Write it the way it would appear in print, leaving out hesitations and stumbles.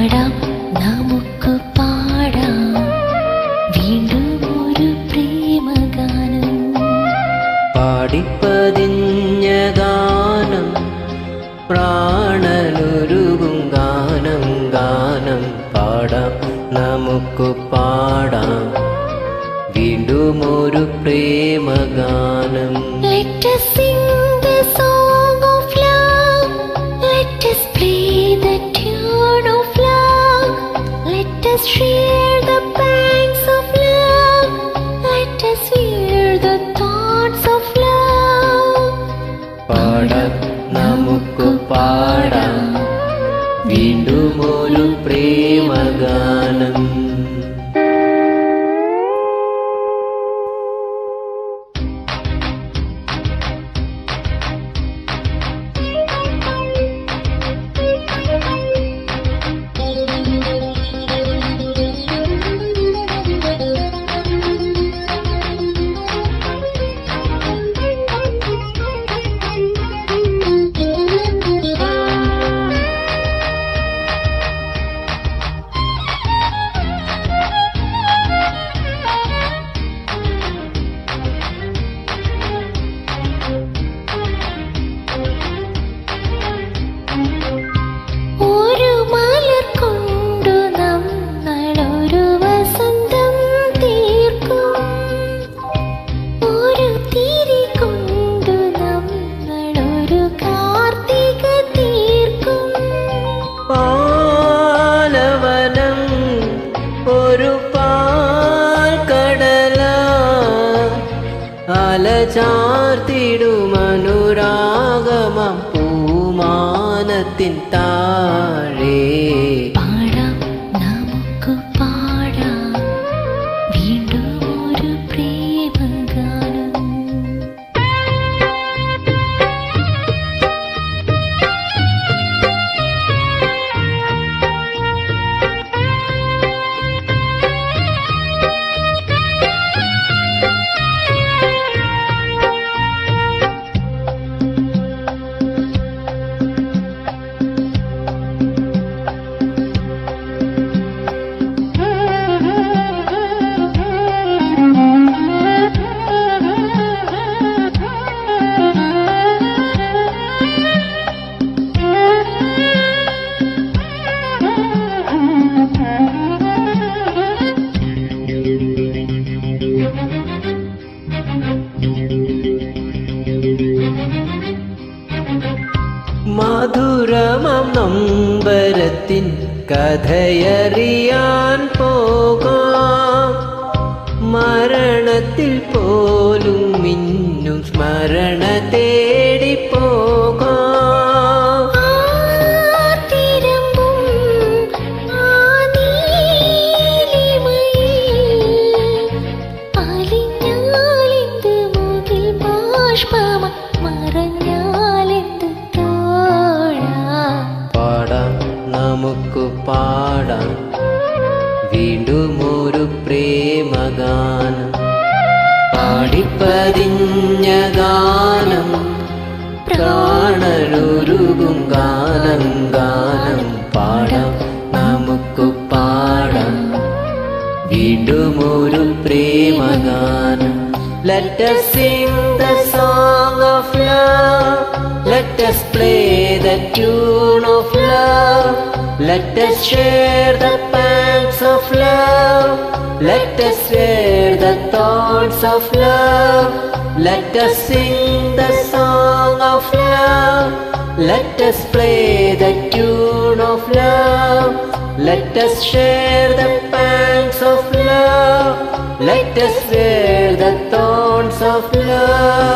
പാടാം നമുക്ക് പാടാം വീണ്ടും ഒരു പ്രേമഗാനം. പാടിപ്പതിഞ്ഞ ഗാനം പ്രാണനുരുകും ഗാനം ഗാനം. പാടാം നമുക്ക് പാടാം വീണ്ടും ഒരു പ്രേമഗാനം. Let us sing the song of love. Let us play the tune of love. Let us share the pangs of love. Let us hear the thoughts of love. പാടാം നമുക്ക് പാടാം വീണ്ടും ഒരു പ്രേമഗാനം. ഒരു മലർ കൊണ്ടു നമ്മളൊരു വസന്തം തീർക്കും. ഒരു തിരി കൊണ്ടു നമ്മളൊരു കാർത്തിക തീർക്കും. പാലവനം ഒരു പാൽക്കടല അലചാർത്തിടുമനുരാഗമം പൂമാനത്തിൻ താഴെ. പാടാം നമുക്ക് പാടാം വീണ്ടും ഒരു പ്രേമഗാനം. മധുരമം നൊമ്പരത്തിൻ കഥയറിയാൻ പോകാം. മരണത്തിൽ പോലും മിന്നും സ്മരണ തേടിപ്പോകാം. ആർത്തിരമ്പും ആ നീലിമയിൽ അലിഞ്ഞാലെന്ത് മുകിൽ ബാഷ്പമായി മറഞ്ഞാലെന്ത് തോഴാ. പാടാം നമുക്ക് പാടാം വീണ്ടും ഒരു പ്രേമഗാനം. പാടിപ്പതിഞ്ഞ ഗാനം പ്രാണനുരുകും ഗാനം ഗാനം. പാടാം നമുക്ക് പാടാം വീണ്ടും ഒരു പ്രേമഗാനം. Let us sing the song of love. Let us play the tune of love. Let us share the pangs of love. Let us share the thoughts of love. Let us sing the song of love. Let us play the tune of love. Let us share the pangs of love. Let us share the thorns of love.